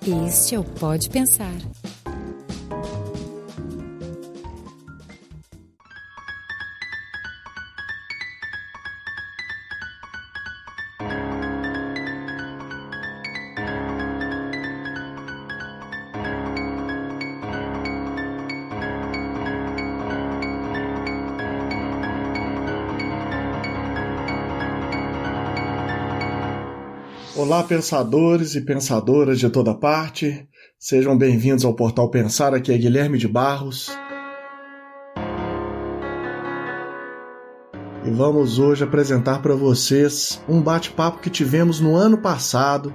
Este é o Pode Pensar. Olá, pensadores e pensadoras de toda parte, sejam bem-vindos ao Portal Pensar, aqui é Guilherme de Barros. E vamos hoje apresentar para vocês um bate-papo que tivemos no ano passado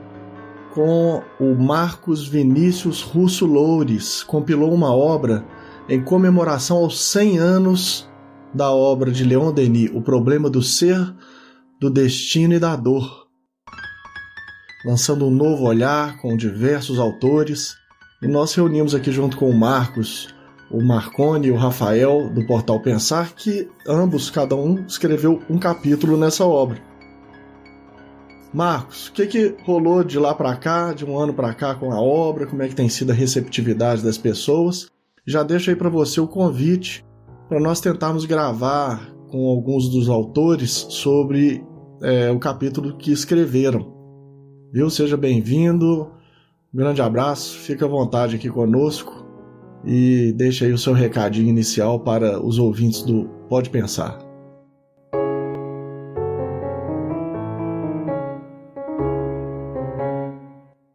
com o Marcos Vinícius Russo Loures. Compilou uma obra em comemoração aos 100 anos da obra de Leon Denis, O Problema do Ser, do Destino e da Dor, lançando um novo olhar com diversos autores, e nós reunimos aqui junto com o Marcos, o Marconi e o Rafael do Portal Pensar, que ambos, cada um, escreveu um capítulo nessa obra. Marcos, o que rolou de lá para cá, de um ano para cá com a obra, como é que tem sido a receptividade das pessoas? Já deixo aí para você o convite para nós tentarmos gravar com alguns dos autores sobre o capítulo que escreveram. Viu? Seja bem-vindo, um grande abraço, fica à vontade aqui conosco e deixa aí o seu recadinho inicial para os ouvintes do Pode Pensar.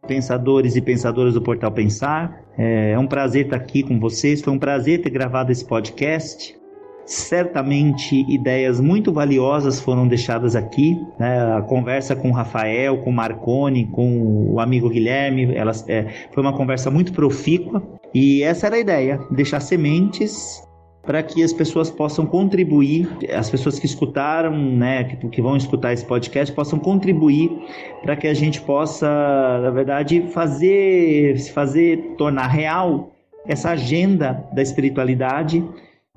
Pensadores e pensadoras do Portal Pensar, é um prazer estar aqui com vocês, foi um prazer ter gravado esse podcast. Certamente ideias muito valiosas foram deixadas aqui, né? A conversa com o Rafael, com o Marconi, com o amigo Guilherme, foi uma conversa muito profícua, e essa era a ideia, deixar sementes para que as pessoas possam contribuir, as pessoas que escutaram, né, que vão escutar esse podcast, possam contribuir para que a gente possa, na verdade, tornar real essa agenda da espiritualidade,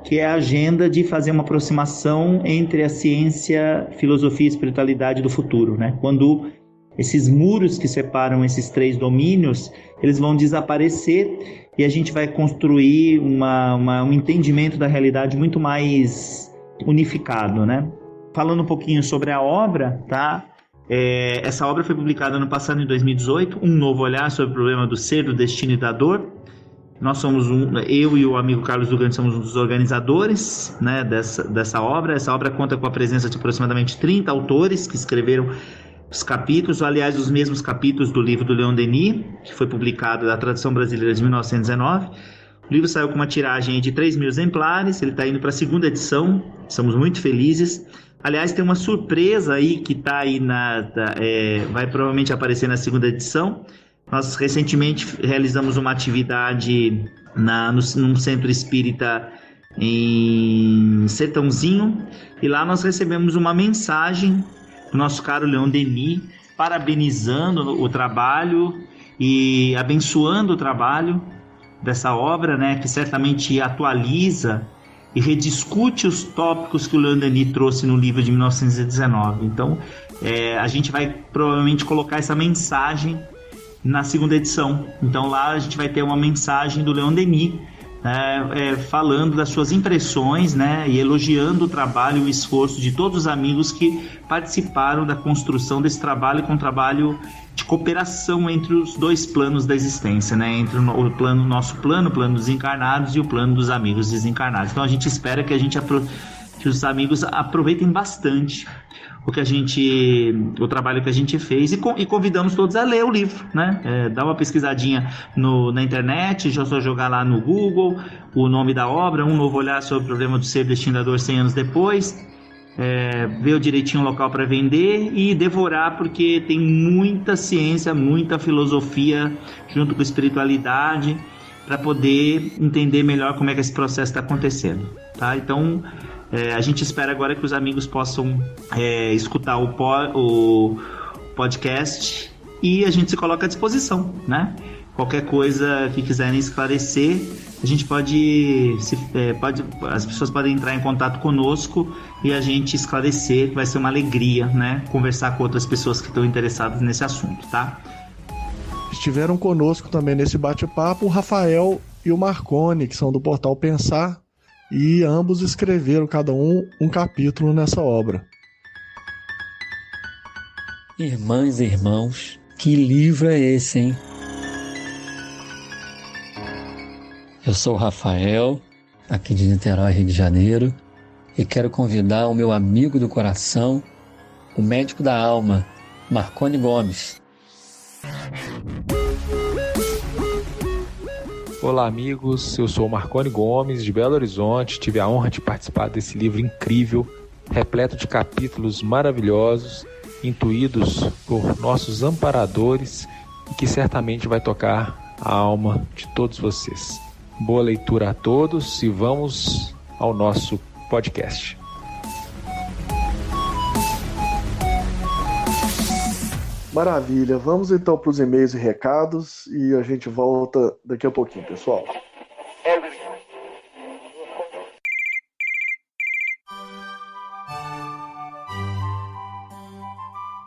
que é a agenda de fazer uma aproximação entre a ciência, filosofia e espiritualidade do futuro, né? Quando esses muros que separam esses três domínios, eles vão desaparecer e a gente vai construir um entendimento da realidade muito mais unificado, né? Falando um pouquinho sobre a obra, tá? Essa obra foi publicada ano passado, em 2018, Um Novo Olhar sobre o Problema do Ser, do Destino e da Dor. Nós somos eu e o amigo Carlos Dugani somos um dos organizadores, né, dessa obra. Essa obra conta com a presença de aproximadamente 30 autores que escreveram os capítulos, aliás, os mesmos capítulos do livro do Leon Denis, que foi publicado da tradução brasileira de 1919. O livro saiu com uma tiragem de 3.000 exemplares, ele está indo para a segunda edição, estamos muito felizes. Aliás, tem uma surpresa aí que está aí, vai provavelmente aparecer na segunda edição. Nós recentemente realizamos uma atividade num centro espírita em Sertãozinho, e lá nós recebemos uma mensagem do nosso caro Leon Denis, parabenizando o trabalho e abençoando o trabalho dessa obra, né, que certamente atualiza e rediscute os tópicos que o Leon Denis trouxe no livro de 1919. Então, a gente vai provavelmente colocar essa mensagem na segunda edição. Então lá a gente vai ter uma mensagem do Leon Denis, falando das suas impressões, né, e elogiando o trabalho e o esforço de todos os amigos que participaram da construção desse trabalho, com um trabalho de cooperação entre os dois planos da existência, né, entre o nosso plano, o plano dos encarnados, e o plano dos amigos desencarnados. Então a gente espera que os amigos aproveitem bastante o trabalho que a gente fez, e convidamos todos a ler o livro, né? Dá uma pesquisadinha na internet, já só jogar lá no Google o nome da obra, Um Novo Olhar sobre o Problema do Ser, Destino e da Dor 100 anos depois, ver direitinho o local para vender e devorar, porque tem muita ciência, muita filosofia junto com a espiritualidade, para poder entender melhor como é que esse processo está acontecendo, tá? Então a gente espera agora que os amigos possam escutar o podcast, e a gente se coloca à disposição, né? Qualquer coisa que quiserem esclarecer, a gente as pessoas podem entrar em contato conosco e a gente esclarecer, que vai ser uma alegria, né? Conversar com outras pessoas que estão interessadas nesse assunto, tá? estiveram conosco também nesse bate-papo o Rafael e o Marconi, que são do Portal Pensar, e ambos escreveram cada um capítulo nessa obra. Irmãs e irmãos, que livro é esse, hein? Eu sou o Rafael, aqui de Niterói, Rio de Janeiro, e quero convidar o meu amigo do coração, o médico da alma, Marconi Gomes. Olá, amigos, eu sou o Marconi Gomes, de Belo Horizonte. Tive a honra de participar desse livro incrível, repleto de capítulos maravilhosos, intuídos por nossos amparadores e que certamente vai tocar a alma de todos vocês. Boa leitura a todos e vamos ao nosso podcast. Maravilha, vamos então para os e-mails e recados e a gente volta daqui a pouquinho, pessoal.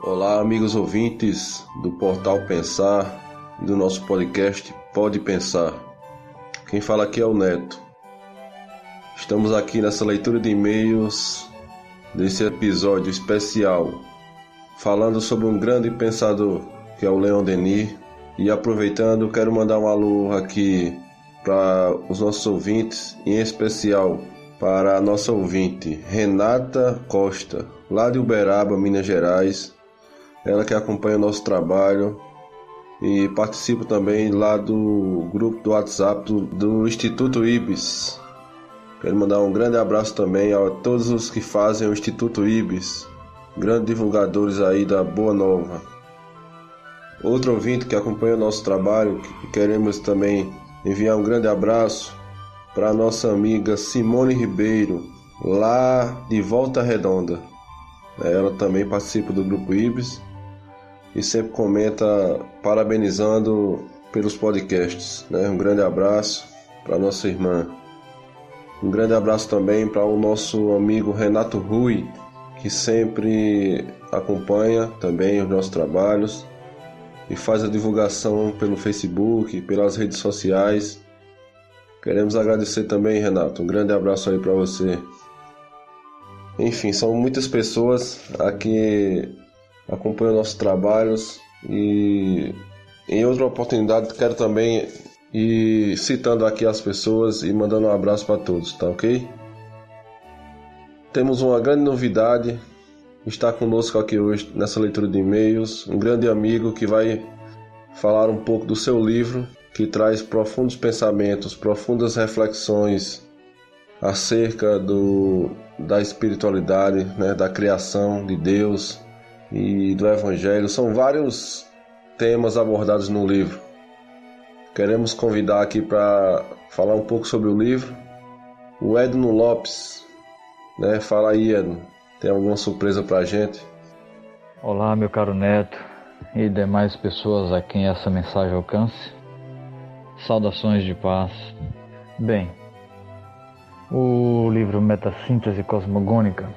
Olá, amigos ouvintes do Portal Pensar e do nosso podcast Pode Pensar. Quem fala aqui é o Neto. Estamos aqui nessa leitura de e-mails desse episódio especial, falando sobre um grande pensador que é o Leon Denis. E aproveitando, quero mandar um alô aqui para os nossos ouvintes, em especial para a nossa ouvinte Renata Costa, lá de Uberaba, Minas Gerais. Ela que acompanha o nosso trabalho e participa também lá do grupo do WhatsApp do Instituto Ibis. Quero mandar um grande abraço também a todos os que fazem o Instituto Ibis, grandes divulgadores aí da Boa Nova. Outro ouvinte que acompanha o nosso trabalho, que queremos também enviar um grande abraço para a nossa amiga Simone Ribeiro, lá de Volta Redonda. Ela também participa do grupo Ibis e sempre comenta parabenizando pelos podcasts. Um grande abraço para nossa irmã. Um grande abraço também para o nosso amigo Renato Rui, que sempre acompanha também os nossos trabalhos e faz a divulgação pelo Facebook, pelas redes sociais. Queremos agradecer também, Renato. Um grande abraço aí para você. Enfim, são muitas pessoas aqui acompanham nossos trabalhos e em outra oportunidade quero também ir citando aqui as pessoas e mandando um abraço para todos, tá ok? Temos uma grande novidade, está conosco aqui hoje nessa leitura de e-mails, um grande amigo que vai falar um pouco do seu livro, que traz profundos pensamentos, profundas reflexões acerca da espiritualidade, da criação de Deus e do Evangelho. São vários temas abordados no livro. Queremos convidar aqui para falar um pouco sobre o livro o Edno Lopes. Fala aí, Edno. Tem alguma surpresa para a gente? Olá, meu caro Neto e demais pessoas a quem essa mensagem alcance. Saudações de paz. Bem, o livro Metassíntese Cosmogônica,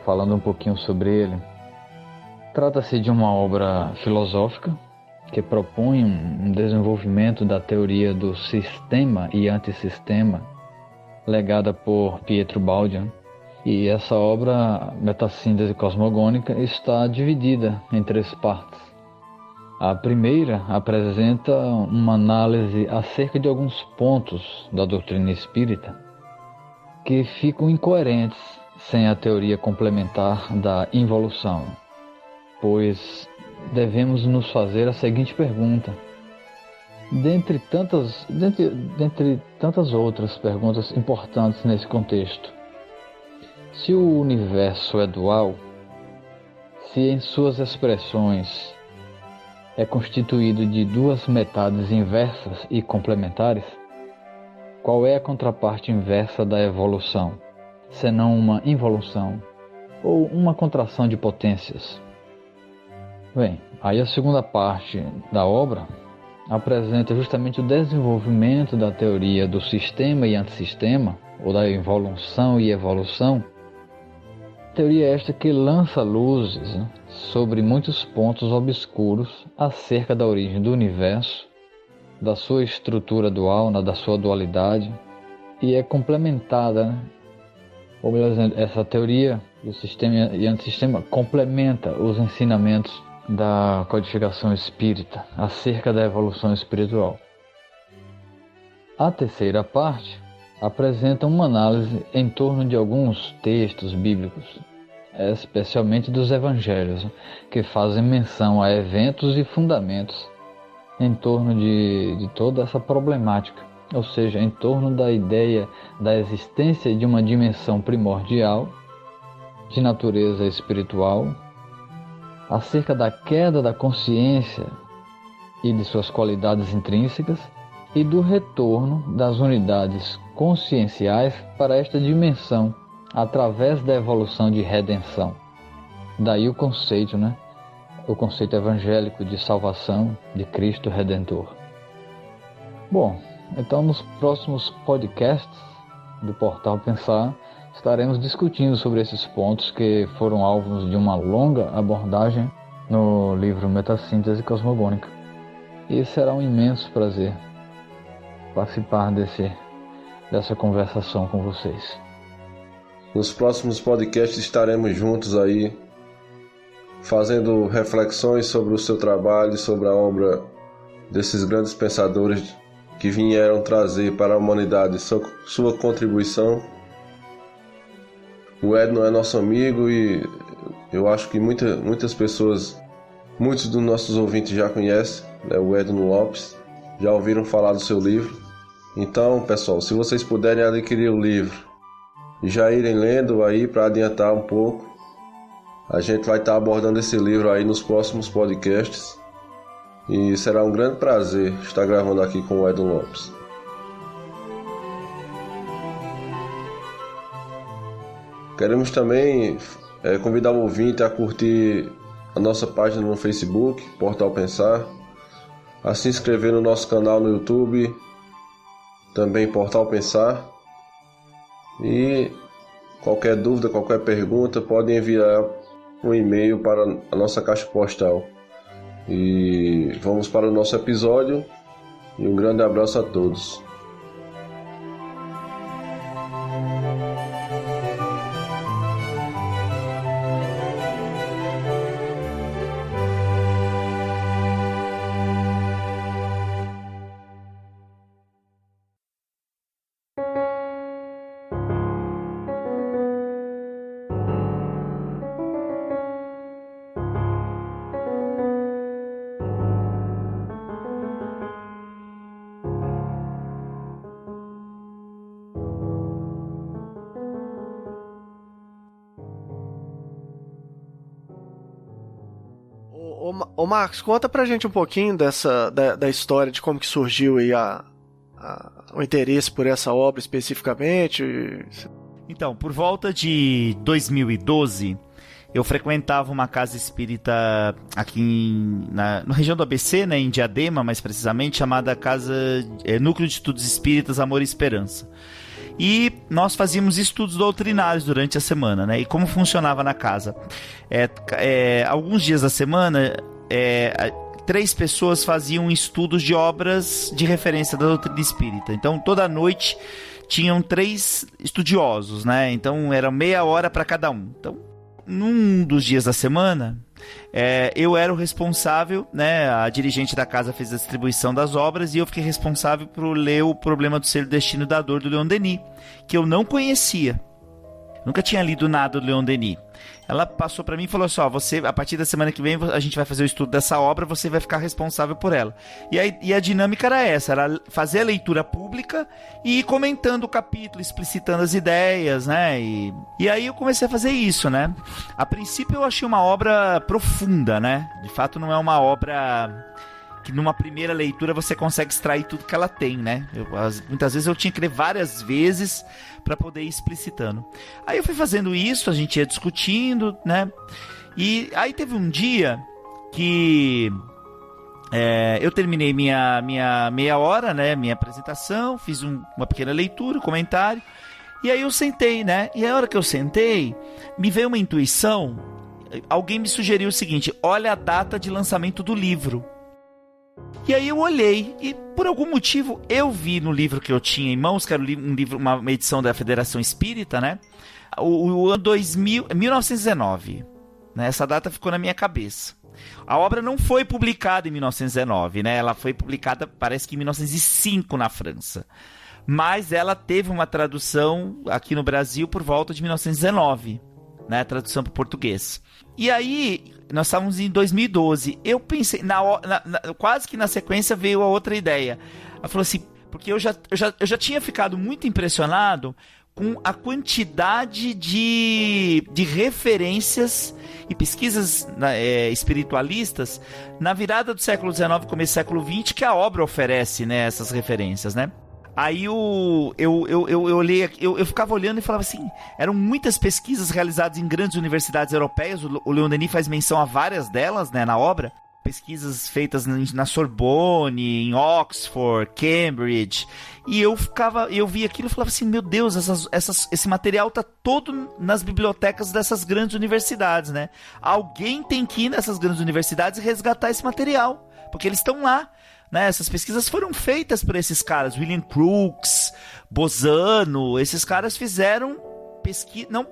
falando um pouquinho sobre ele, trata-se de uma obra filosófica que propõe um desenvolvimento da teoria do sistema e antissistema legada por Pietro Baudian. E essa obra, Metassíntese Cosmogônica, está dividida em 3 partes. A primeira apresenta uma análise acerca de alguns pontos da doutrina espírita que ficam incoerentes sem a teoria complementar da involução, pois devemos nos fazer a seguinte pergunta: dentre tantas outras perguntas importantes nesse contexto, se o universo é dual, se em suas expressões é constituído de 2 metades inversas e complementares, qual é a contraparte inversa da evolução, senão uma involução ou uma contração de potências? Bem, aí a segunda parte da obra apresenta justamente o desenvolvimento da teoria do sistema e antissistema, ou da involução e evolução. Teoria esta que lança luzes sobre muitos pontos obscuros acerca da origem do universo da sua estrutura dual, da sua dualidade, e é complementada, né? Ou melhor dizendo, essa teoria do sistema e antissistema complementa os ensinamentos da codificação espírita acerca da evolução espiritual. A terceira parte apresenta uma análise em torno de alguns textos bíblicos, especialmente dos evangelhos, que fazem menção a eventos e fundamentos em torno de toda essa problemática, ou seja, em torno da ideia da existência de uma dimensão primordial, de natureza espiritual, acerca da queda da consciência e de suas qualidades intrínsecas, e do retorno das unidades conscienciais para esta dimensão através da evolução de redenção. Daí o conceito, né? O conceito evangélico de salvação de Cristo Redentor. Bom, então nos próximos podcasts do Portal Pensar estaremos discutindo sobre esses pontos que foram alvos de uma longa abordagem no livro Metassíntese Cosmogônica. E será um imenso prazer participar dessa conversação com vocês. Nos próximos podcasts estaremos juntos aí, fazendo reflexões sobre o seu trabalho, sobre a obra desses grandes pensadores que vieram trazer para a humanidade sua contribuição. O Edno é nosso amigo e eu acho que muitas pessoas, muitos dos nossos ouvintes já conhecem, né, o Edno Lopes, já ouviram falar do seu livro. Então, pessoal, se vocês puderem adquirir o livro e já irem lendo aí para adiantar um pouco, a gente vai estar abordando esse livro aí nos próximos podcasts e será um grande prazer estar gravando aqui com o Edno Lopes. Queremos também convidar o ouvinte a curtir a nossa página no Facebook, Portal Pensar, a se inscrever no nosso canal no YouTube, também Portal Pensar, e qualquer dúvida, qualquer pergunta, podem enviar um e-mail para a nossa caixa postal. E vamos para o nosso episódio, e um grande abraço a todos. Ô Marcos, conta pra gente um pouquinho da história de como que surgiu aí o interesse por essa obra especificamente. Então, por volta de 2012, eu frequentava uma casa espírita aqui na região do ABC, né, em Diadema, mais precisamente, chamada Núcleo de Estudos Espíritas Amor e Esperança. E nós fazíamos estudos doutrinários durante a semana, né? E como funcionava na casa? Alguns dias da semana, 3 pessoas faziam estudos de obras de referência da doutrina espírita. Então, toda noite tinham 3 estudiosos, né? Então, era meia hora para cada um. Então, num dos dias da semana, eu era o responsável, né? A dirigente da casa fez a distribuição das obras e eu fiquei responsável por ler o Problema do Ser, do Destino e da Dor, do Leon Denis, que eu não conhecia. Nunca tinha lido nada do Leon Denis. Ela passou para mim e falou assim: você, a partir da semana que vem a gente vai fazer o estudo dessa obra, você vai ficar responsável por ela. E a dinâmica era essa, era fazer a leitura pública e ir comentando o capítulo, explicitando as ideias, né? E aí eu comecei a fazer isso, né? A princípio eu achei uma obra profunda, né? De fato não é uma obra que numa primeira leitura você consegue extrair tudo que ela tem, né? Muitas vezes eu tinha que ler várias vezes para poder ir explicitando. Aí eu fui fazendo isso, a gente ia discutindo, né? E aí teve um dia que eu terminei minha meia hora, né? Minha apresentação, fiz uma pequena leitura, um comentário, e aí eu sentei, né? E a hora que eu sentei, me veio uma intuição. Alguém me sugeriu o seguinte: olha a data de lançamento do livro. E aí eu olhei e, por algum motivo, eu vi no livro que eu tinha em mãos, que era uma edição da Federação Espírita, né? O ano 1919. Né? Essa data ficou na minha cabeça. A obra não foi publicada em 1919, né? Ela foi publicada, parece que em 1905 na França. Mas ela teve uma tradução aqui no Brasil por volta de 1919, né? Tradução para o português. E aí, nós estávamos em 2012. Eu pensei, quase que na sequência veio a outra ideia. Ela falou assim, porque eu já tinha ficado muito impressionado com a quantidade de referências e pesquisas espiritualistas na virada do século XIX, começo do século XX, que a obra oferece, né, essas referências, né? Aí eu olhei, eu ficava olhando e falava assim, eram muitas pesquisas realizadas em grandes universidades europeias, o Leon Denis faz menção a várias delas, né, na obra, pesquisas feitas na Sorbonne, em Oxford, Cambridge, e eu via aquilo e falava assim, meu Deus, esse material tá todo nas bibliotecas dessas grandes universidades, né? Alguém tem que ir nessas grandes universidades e resgatar esse material, porque eles estão lá. Né, essas pesquisas foram feitas por esses caras, William Crookes, Bozano, esses caras fizeram não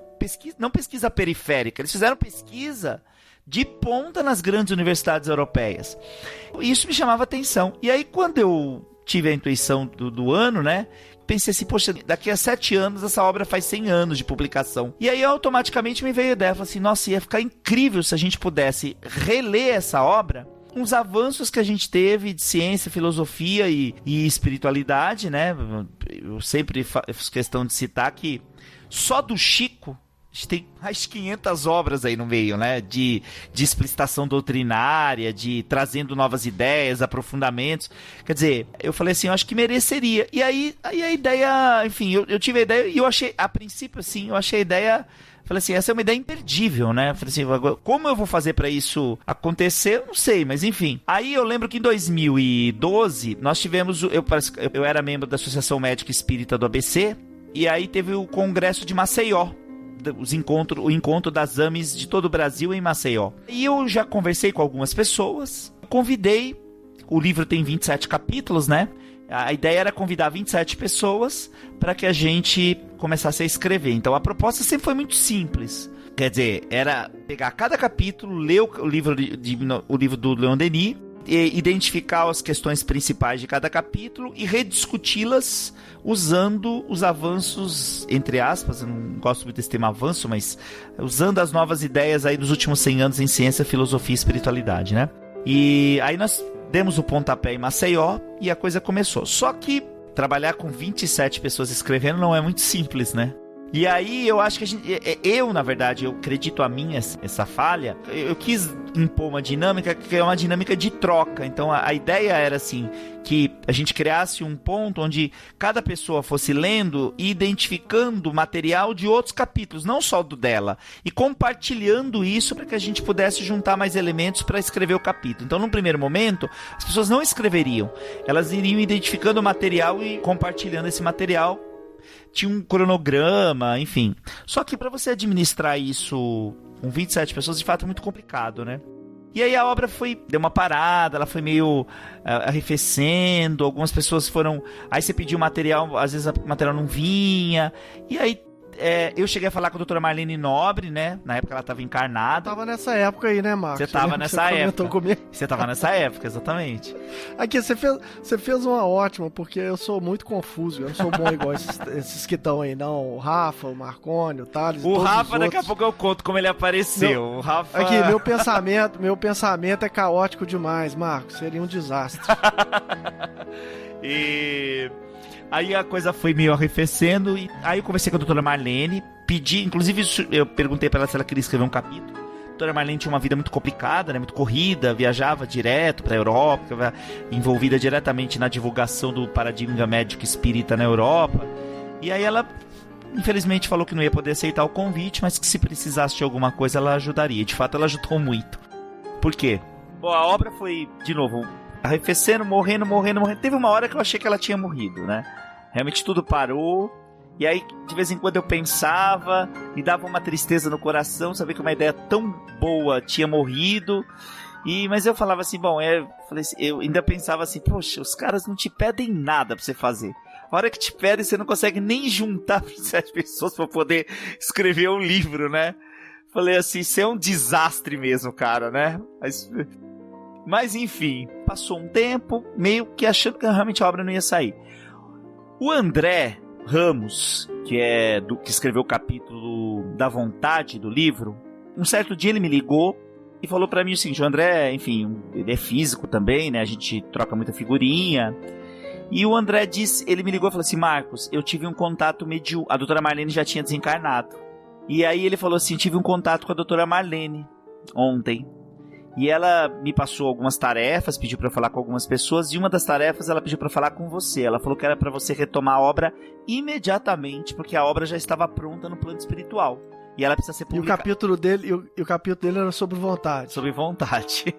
pesquisa periférica, eles fizeram pesquisa de ponta nas grandes universidades europeias. Isso me chamava atenção. E aí, quando eu tive a intuição do ano, né, pensei assim, poxa, daqui a 7 anos essa obra faz 100 anos de publicação. E aí automaticamente me veio a ideia, falei assim, nossa, ia ficar incrível se a gente pudesse reler essa obra, uns avanços que a gente teve de ciência, filosofia e espiritualidade, né? Eu sempre faço questão de citar que só do Chico a gente tem mais de 500 obras aí no meio, né? De explicitação doutrinária, de trazendo novas ideias, aprofundamentos. Quer dizer, eu falei assim, eu acho que mereceria. E aí a ideia, enfim, eu tive a ideia e eu achei, a princípio, assim, eu achei a ideia... Falei assim, essa é uma ideia imperdível, né? Falei assim, como eu vou fazer pra isso acontecer? Eu não sei, mas enfim. Aí eu lembro que em 2012, nós tivemos... Eu era membro da Associação Médica Espírita do ABC, e aí teve o Congresso de Maceió, o encontro das AMEs de todo o Brasil em Maceió. E eu já conversei com algumas pessoas, convidei, o livro tem 27 capítulos, né? A ideia era convidar 27 pessoas para que a gente começasse a escrever. Então a proposta sempre foi muito simples. Quer dizer, era pegar cada capítulo, ler o livro do Leon Denis, identificar as questões principais de cada capítulo e rediscuti-las usando os avanços, entre aspas, eu não gosto muito desse termo avanço, mas usando as novas ideias aí dos últimos 100 anos em ciência, filosofia e espiritualidade, né? E aí nós demos o pontapé em Maceió e a coisa começou. Só que trabalhar com 27 pessoas escrevendo não é muito simples, né? E aí eu acho que na verdade, eu acredito a mim essa falha, eu quis impor uma dinâmica que é uma dinâmica de troca. Então a ideia era assim, que a gente criasse um ponto onde cada pessoa fosse lendo e identificando material de outros capítulos, não só do dela, e compartilhando isso para que a gente pudesse juntar mais elementos para escrever o capítulo. Então, num primeiro momento, as pessoas não escreveriam, elas iriam identificando o material e compartilhando esse material. Tinha um cronograma, enfim. Só que para você administrar isso com 27 pessoas, de fato é muito complicado, né? E aí a obra deu uma parada, ela foi meio arrefecendo, algumas pessoas foram... Aí você pediu material, às vezes o material não vinha, e aí eu cheguei a falar com a doutora Marlene Nobre, né? Na época ela estava encarnada. Tava nessa época aí, né, Marcos? Você tava nessa época. Você tava nessa época, exatamente. Aqui, você fez uma ótima, porque eu sou muito confuso. Eu não sou bom igual esses que estão aí, não. O Rafa, o Marconi, o Thales. O Rafa, daqui a pouco eu conto como ele apareceu. O Rafa... Aqui, meu pensamento é caótico demais, Marcos. Seria um desastre. E... Aí a coisa foi meio arrefecendo, e aí eu conversei com a doutora Marlene, pedi, inclusive eu perguntei para ela se ela queria escrever um capítulo. A doutora Marlene tinha uma vida muito complicada, né, muito corrida, viajava direto para a Europa, ficava envolvida diretamente na divulgação do paradigma médico espírita na Europa. E aí ela, infelizmente, falou que não ia poder aceitar o convite, mas que se precisasse de alguma coisa ela ajudaria. De fato, ela ajudou muito. Por quê? Bom, a obra foi, de novo, arrefecendo, morrendo. Teve uma hora que eu achei que ela tinha morrido, né? Realmente tudo parou. E aí, de vez em quando eu pensava, me dava uma tristeza no coração, saber que uma ideia tão boa tinha morrido. Mas eu falava assim, eu ainda pensava assim, poxa, os caras não te pedem nada pra você fazer. A hora que te pedem, você não consegue nem juntar 27 pessoas pra poder escrever um livro, né? Falei assim, isso é um desastre mesmo, cara, né? Mas enfim, passou um tempo, meio que achando que realmente a obra não ia sair. O André Ramos, que escreveu o capítulo da vontade do livro, um certo dia ele me ligou e falou pra mim assim, o André, enfim, ele é físico também, né? A gente troca muita figurinha. E o André ele me ligou e falou assim, Marcos, eu tive um contato a doutora Marlene já tinha desencarnado. E aí ele falou assim, tive um contato com a doutora Marlene ontem. E ela me passou algumas tarefas, pediu pra eu falar com algumas pessoas, e uma das tarefas ela pediu pra eu falar com você. Ela falou que era pra você retomar a obra imediatamente, porque a obra já estava pronta no plano espiritual. E ela precisa ser publicada. E o capítulo dele era sobre vontade. Sobre vontade.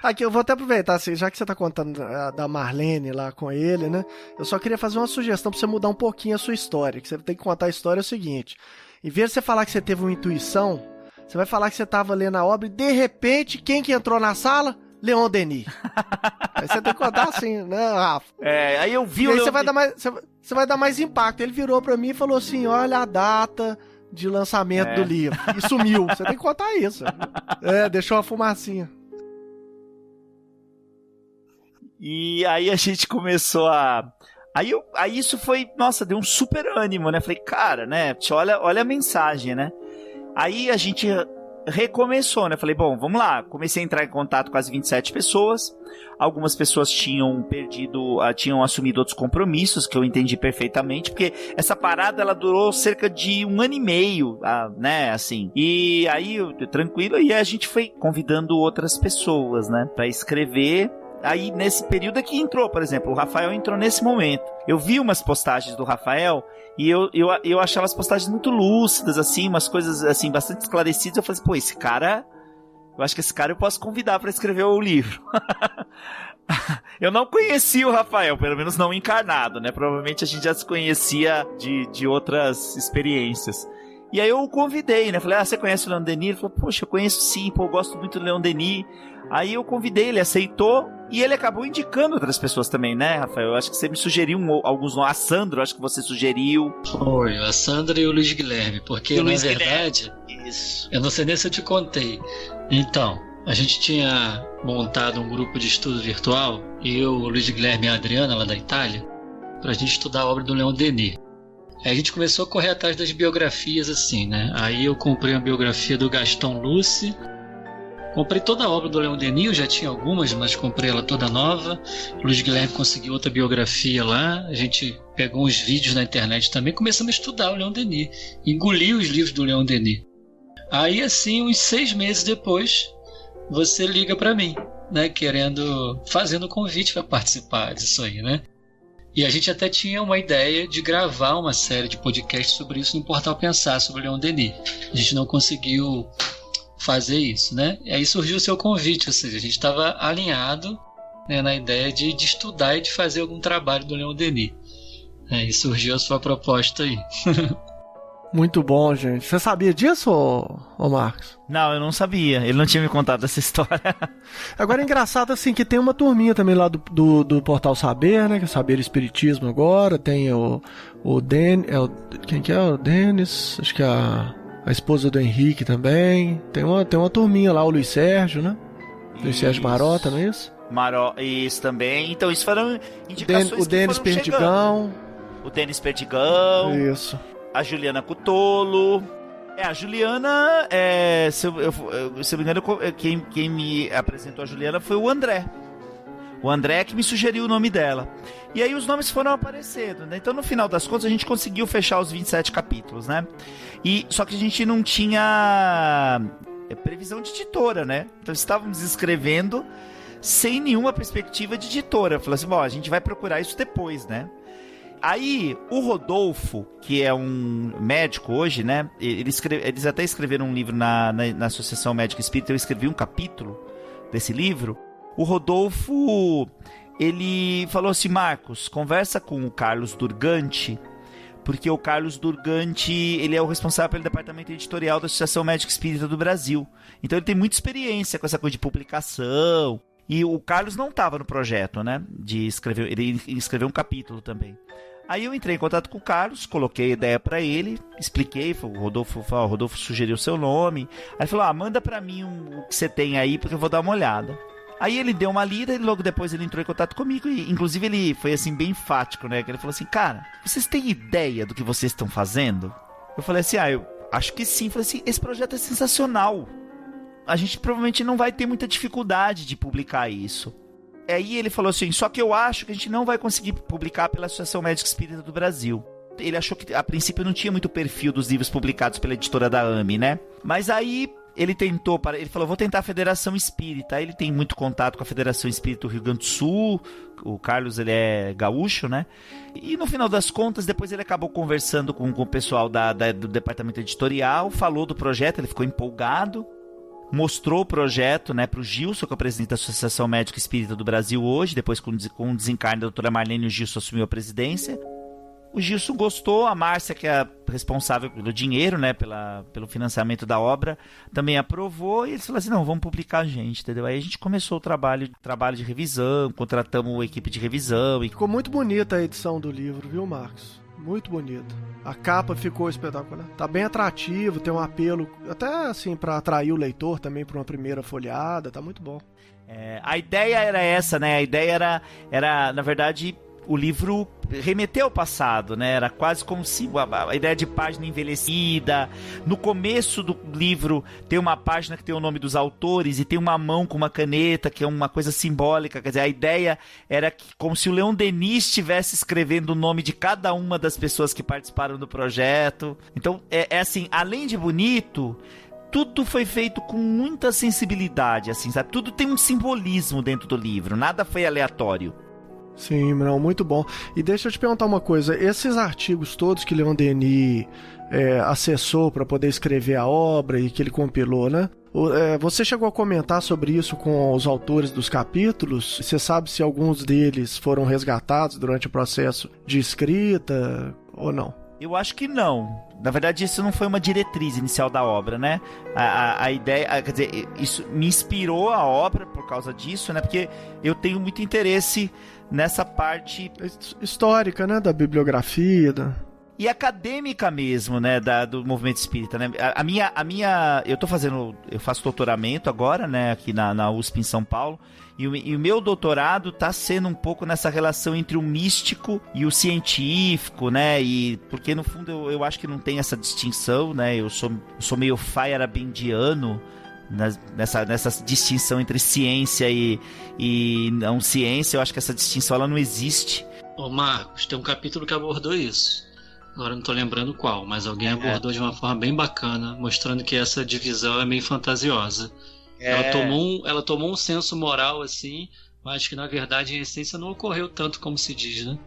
Aqui, eu vou até aproveitar, assim, já que você tá contando da Marlene lá com ele, né? Eu só queria fazer uma sugestão pra você mudar um pouquinho a sua história. Que você tem que contar a história é o seguinte. Em vez de você falar que você teve uma intuição, você vai falar que você tava lendo a obra e, de repente, quem que entrou na sala? Leon Denis. Aí você tem que contar assim, né, Rafa? Aí eu vi o Leon Denis. Você vai dar mais impacto. Ele virou pra mim e falou assim, olha a data de lançamento do livro. E sumiu. Você tem que contar isso. Deixou uma fumacinha. E aí a gente começou a... Aí isso foi... Nossa, deu um super ânimo, né? Falei, cara, né? Olha a mensagem, né? Aí a gente recomeçou, né? Falei, bom, vamos lá. Comecei a entrar em contato com as 27 pessoas. Algumas pessoas tinham assumido outros compromissos, que eu entendi perfeitamente, porque essa parada, ela durou cerca de 1 ano e meio, né, assim. E aí, tranquilo, e a gente foi convidando outras pessoas, né, pra escrever. Aí, nesse período aqui entrou, por exemplo, o Rafael entrou nesse momento. Eu vi umas postagens do Rafael e eu achava as postagens muito lúcidas, assim, umas coisas, assim, bastante esclarecidas. Eu falei assim, esse cara... Eu acho que esse cara eu posso convidar para escrever o livro. Eu não conhecia o Rafael, pelo menos não encarnado, né? Provavelmente a gente já se conhecia de outras experiências. E aí eu o convidei, né? Falei, você conhece o Leon Denis? Ele falou, poxa, eu conheço sim, eu gosto muito do Leon Denis. Aí eu convidei, ele aceitou e ele acabou indicando outras pessoas também, né, Rafael? Eu acho que você me sugeriu alguns nomes. A Sandra, eu acho que você sugeriu. Foi, a Sandra e o Luiz Guilherme, porque na verdade, isso. Eu não sei nem se eu te contei. Então, a gente tinha montado um grupo de estudo virtual, eu, o Luiz Guilherme e a Adriana, lá da Itália, pra gente estudar a obra do Leon Denis. Aí a gente começou a correr atrás das biografias, assim, né? Aí eu comprei uma biografia do Gaston Luce, comprei toda a obra do Leon Denis, eu já tinha algumas, mas comprei ela toda nova. O Luiz Guilherme conseguiu outra biografia lá, a gente pegou uns vídeos na internet também, começamos a estudar o Leon Denis, engoli os livros do Leon Denis. Aí, assim, uns 6 meses depois, você liga pra mim, né, fazendo convite para participar disso aí, né? E a gente até tinha uma ideia de gravar uma série de podcasts sobre isso no Portal Pensar, sobre o Leon Denis. A gente não conseguiu fazer isso, né? E aí surgiu o seu convite, ou seja, a gente estava alinhado, né, na ideia de estudar e de fazer algum trabalho do Leon Denis. E surgiu a sua proposta aí. Muito bom, gente. Você sabia disso, ô Marcos? Não, eu não sabia. Ele não tinha me contado essa história. Agora é engraçado, assim, que tem uma turminha também lá do Portal Saber, né? Que é Saber Espiritismo agora. Tem o quem que é? O Denis. Acho que é a esposa do Henrique também. Tem uma turminha lá, o Luiz Sérgio, né? Luiz Sérgio Marota, não é isso? Isso também. Então, isso foram indicações o Denis Perdigão. O Denis Perdigão. Isso. A Juliana Cutolo. A Juliana, se eu me engano, quem me apresentou a Juliana foi o André. O André que me sugeriu o nome dela. E aí os nomes foram aparecendo, né? Então, no final das contas, a gente conseguiu fechar os 27 capítulos, né? Só que a gente não tinha previsão de editora, né? Então, estávamos escrevendo sem nenhuma perspectiva de editora. Eu falei assim, a gente vai procurar isso depois, né? Aí, o Rodolfo, que é um médico hoje, né? Eles até escreveram um livro na Associação Médica Espírita. Eu escrevi um capítulo desse livro. O Rodolfo, ele falou assim, Marcos, conversa com o Carlos Durgante, porque o Carlos Durgante, ele é o responsável pelo departamento editorial da Associação Médica Espírita do Brasil. Então ele tem muita experiência com essa coisa de publicação. E o Carlos não estava no projeto, né? De escrever, ele escreveu um capítulo também. Aí eu entrei em contato com o Carlos, coloquei a ideia para ele, expliquei, o Rodolfo sugeriu o seu nome. Aí ele falou, manda para mim o que você tem aí, porque eu vou dar uma olhada. Aí ele deu uma lida e logo depois ele entrou em contato comigo e inclusive ele foi assim bem enfático, né? Que ele falou assim, cara, vocês têm ideia do que vocês estão fazendo? Eu falei assim, eu acho que sim. Eu falei assim, esse projeto é sensacional. A gente provavelmente não vai ter muita dificuldade de publicar isso. Aí ele falou assim, só que eu acho que a gente não vai conseguir publicar pela Associação Médica Espírita do Brasil. Ele achou que a princípio não tinha muito perfil dos livros publicados pela editora da AME, né? Mas aí ele falou, vou tentar a Federação Espírita. Aí ele tem muito contato com a Federação Espírita do Rio Grande do Sul. O Carlos, ele é gaúcho, né? E no final das contas, depois ele acabou conversando com o pessoal do departamento editorial, falou do projeto, ele ficou empolgado, mostrou o projeto, né, para o Gilson, que é o presidente da Associação Médica Espírita do Brasil hoje. Depois, com o desencarne da doutora Marlene, o Gilson assumiu a presidência. O Gilson gostou, a Márcia, que é a responsável pelo dinheiro, né, pelo financiamento da obra, também aprovou, e eles falaram assim, não, vamos publicar a gente, entendeu? Aí a gente começou o trabalho de revisão, contratamos a equipe de revisão. Ficou muito bonita a edição do livro, viu, Marcos? Muito bonita. A capa ficou espetacular. Tá bem atrativo, tem um apelo, até assim, para atrair o leitor também para uma primeira folheada, tá muito bom. A ideia era essa, né? A ideia era na verdade, o livro remeter ao passado, né? Era quase como se a ideia de página envelhecida. No começo do livro tem uma página que tem o nome dos autores e tem uma mão com uma caneta, que é uma coisa simbólica. Quer dizer, a ideia era como se o Leon Denis estivesse escrevendo o nome de cada uma das pessoas que participaram do projeto. Então, é assim, além de bonito, tudo foi feito com muita sensibilidade, assim, sabe? Tudo tem um simbolismo dentro do livro, nada foi aleatório. Sim, não, muito bom. E deixa eu te perguntar uma coisa, esses artigos todos que Leon Denis acessou para poder escrever a obra e que ele compilou, né? Você chegou a comentar sobre isso com os autores dos capítulos? Você sabe se alguns deles foram resgatados durante o processo de escrita ou não? Eu acho que não. Na verdade, isso não foi uma diretriz inicial da obra, né? A ideia, quer dizer, isso me inspirou a obra por causa disso, né? Porque eu tenho muito interesse nessa parte histórica, né? Da bibliografia, e acadêmica mesmo, né, do movimento espírita, né? Eu faço doutoramento agora, né, aqui na USP em São Paulo, e o meu doutorado tá sendo um pouco nessa relação entre o místico e o científico, né? E porque no fundo eu acho que não tem essa distinção, né? Eu sou meio feyerabindiano nessa distinção entre ciência e não ciência. Eu acho que essa distinção ela não existe. Ô Marcos, tem um capítulo que abordou isso. Agora não tô lembrando qual, mas alguém abordou de uma forma bem bacana, mostrando que essa divisão é meio fantasiosa. Ela tomou um senso moral assim, mas que na verdade em essência não ocorreu tanto como se diz, né?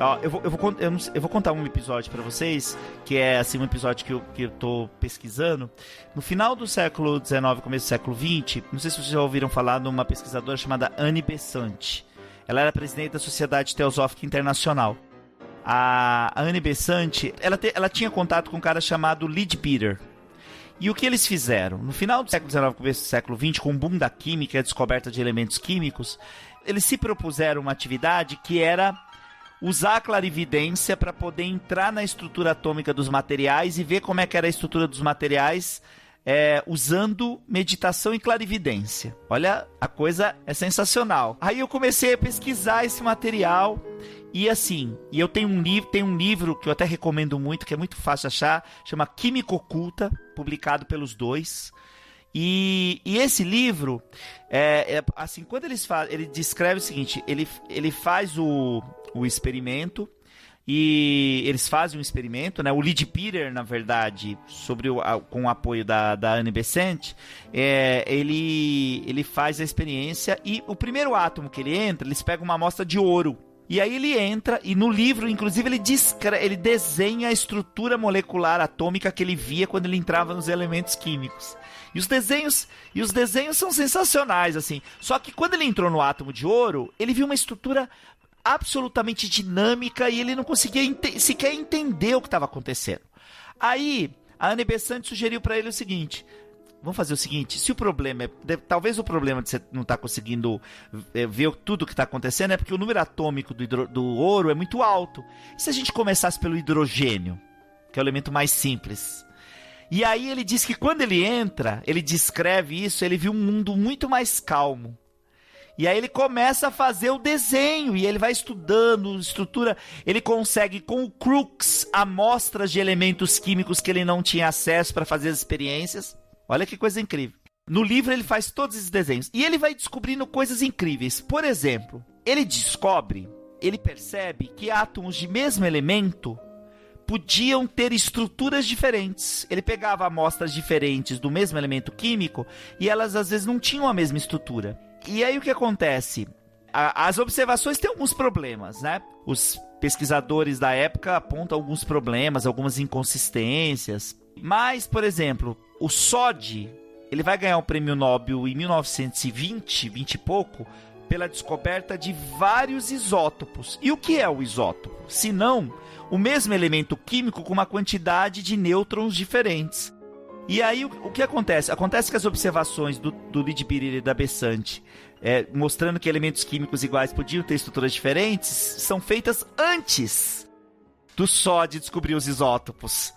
Ó, eu vou contar um episódio pra vocês, que é assim, um episódio que eu tô pesquisando. No final do século XIX, começo do século XX, não sei se vocês já ouviram falar de uma pesquisadora chamada Anne Besant. Ela era presidente da Sociedade Teosófica Internacional. A Anne Besant, ela tinha contato com um cara chamado Leadbeater. E o que eles fizeram? No final do século XIX, começo do século XX, com o boom da química e a descoberta de elementos químicos, eles se propuseram uma atividade que era usar a clarividência para poder entrar na estrutura atômica dos materiais e ver como é que era a estrutura dos materiais usando meditação e clarividência. Olha, a coisa é sensacional. Aí eu comecei a pesquisar esse material e assim, eu tenho um livro que eu até recomendo muito, que é muito fácil de achar, chama Química Oculta, publicado pelos dois. E esse livro, assim, quando ele descreve o seguinte, ele faz o experimento, e eles fazem um experimento, né? O Leadbeater, na verdade, com o apoio da Anne Besant, ele faz a experiência, e o primeiro átomo que ele entra, eles pegam uma amostra de ouro, E aí ele entra, e no livro, inclusive, ele desenha a estrutura molecular atômica que ele via quando ele entrava nos elementos químicos. E os desenhos são sensacionais, assim. Só que quando ele entrou no átomo de ouro, ele viu uma estrutura absolutamente dinâmica e ele não conseguia sequer entender o que estava acontecendo. Aí, a Anne Besant sugeriu para ele o seguinte: vamos fazer o seguinte, se o problema talvez o problema de você não estar conseguindo ver tudo o que está acontecendo é porque o número atômico do ouro é muito alto. E se a gente começasse pelo hidrogênio, que é o elemento mais simples? E aí ele diz que quando ele entra, ele descreve isso, ele viu um mundo muito mais calmo. E aí ele começa a fazer o desenho, e ele vai estudando estrutura, ele consegue com o Crookes amostras de elementos químicos que ele não tinha acesso para fazer as experiências. Olha que coisa incrível. No livro ele faz todos esses desenhos, e ele vai descobrindo coisas incríveis. Por exemplo, ele percebe que átomos de mesmo elemento podiam ter estruturas diferentes. Ele pegava amostras diferentes do mesmo elemento químico, e elas às vezes não tinham a mesma estrutura. E aí o que acontece? As observações têm alguns problemas, né? Os pesquisadores da época apontam alguns problemas, algumas inconsistências. Mas, por exemplo, o Soddy, ele vai ganhar um prêmio Nobel em 1920, 20 e pouco, pela descoberta de vários isótopos. E o que é o isótopo? Se não, o mesmo elemento químico com uma quantidade de nêutrons diferentes. E aí o que acontece? Acontece que as observações do Leadbeater e da Besant, mostrando que elementos químicos iguais podiam ter estruturas diferentes, são feitas antes do Soddy descobrir os isótopos.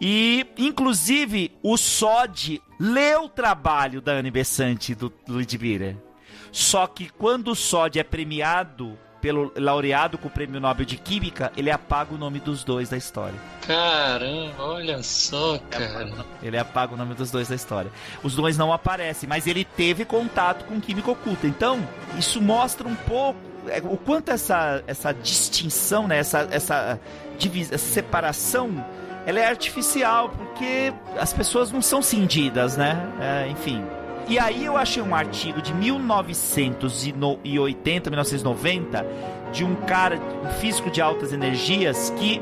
E, inclusive, o Soddy leu o trabalho da Anne Besant e do Leadbeater. Só que quando o Soddy é premiado laureado com o Prêmio Nobel de Química, ele apaga o nome dos dois da história. Caramba, olha só, cara. Ele apaga o nome dos dois da história. Os dois não aparecem, mas ele teve contato com química oculta. Então, isso mostra um pouco o quanto essa distinção, né, essa separação, ela é artificial, porque as pessoas não são cindidas, né? Enfim. E aí eu achei um artigo de 1980, 1990, de um cara, um físico de altas energias, que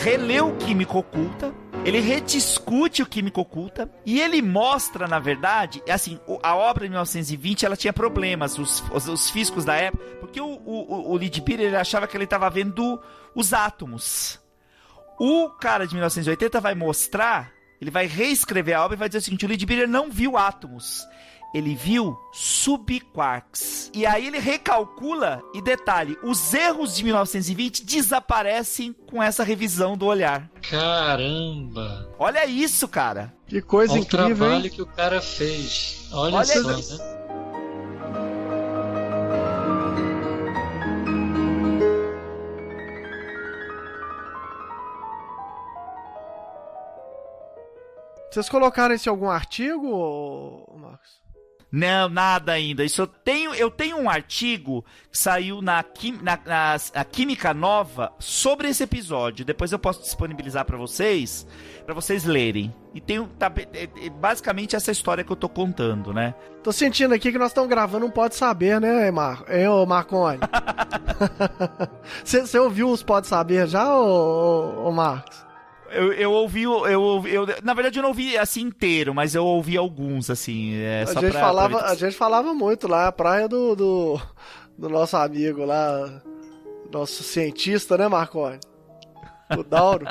releu química oculta, ele rediscute o química oculta, e ele mostra, na verdade, assim, a obra de 1920, ela tinha problemas, os físicos da época, porque o Leadbeater, ele achava que ele estava vendo os átomos. O cara de 1980 vai mostrar, ele vai reescrever a obra e vai dizer o seguinte: o Leadbeater não viu átomos, ele viu subquarks. E aí ele recalcula, e detalhe, os erros de 1920 desaparecem com essa revisão do olhar. Caramba! Olha isso, cara! Que coisa incrível, o trabalho, hein? que o cara fez. Olha só, isso. Né? Vocês colocaram isso em algum artigo, Marcos? Não, nada ainda. Eu tenho um artigo que saiu na Química Nova sobre esse episódio. Depois eu posso disponibilizar para vocês lerem. E basicamente essa história que eu tô contando, né? Tô sentindo aqui que nós estamos gravando um Pode Saber, né, Marconi? Você ouviu os Pode Saber já, ô Marcos? Eu ouvi, na verdade eu não ouvi assim inteiro, mas eu ouvi alguns, assim. A gente falava muito lá, a praia do nosso amigo lá, nosso cientista, né, Marconi? O Dauro.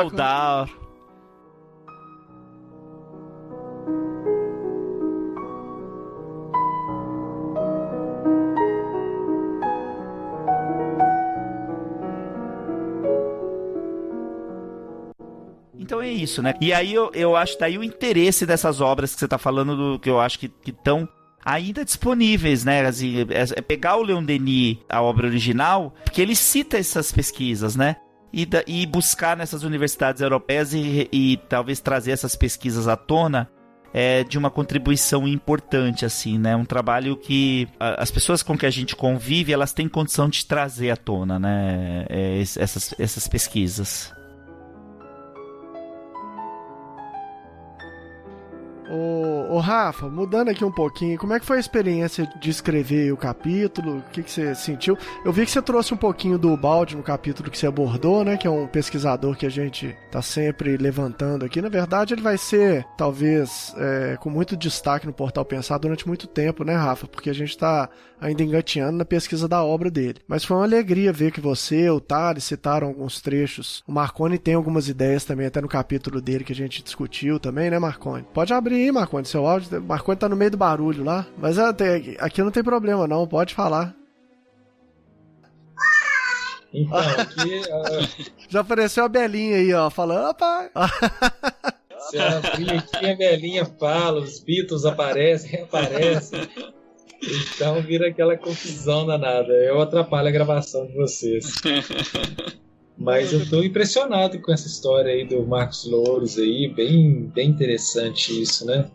O Dauro. Então é isso, né? E aí eu acho daí o interesse dessas obras que você tá falando, que eu acho que estão ainda disponíveis, né? Assim, é pegar o Leon Denis, a obra original, porque ele cita essas pesquisas, né? E buscar nessas universidades europeias e talvez trazer essas pesquisas à tona de uma contribuição importante, assim, né? Um trabalho que as pessoas com que a gente convive, elas têm condição de trazer à tona, né? Essas pesquisas. Ô Rafa, mudando aqui um pouquinho, como é que foi a experiência de escrever o capítulo? O que você sentiu? Eu vi que você trouxe um pouquinho do Ubaldi no capítulo que você abordou, né? Que é um pesquisador que a gente tá sempre levantando aqui. Na verdade, ele vai ser, talvez, com muito destaque no Portal Pensar durante muito tempo, né, Rafa? Porque a gente tá ainda engateando na pesquisa da obra dele. Mas foi uma alegria ver que você, o Thales, citaram alguns trechos. O Marconi tem algumas ideias também, até no capítulo dele que a gente discutiu também, né, Marconi? Pode abrir aí, Marconi, seu áudio. O Marconi tá no meio do barulho lá. Mas aqui não tem problema não, pode falar. Então, aqui... Já apareceu a Belinha aí, ó, falando, opa! Se abrir aqui, a Belinha fala, os Beatles aparecem, reaparecem. Então vira aquela confusão danada. Eu atrapalho a gravação de vocês. Mas eu tô impressionado com essa história aí do Marcos Louros aí, bem interessante isso, né?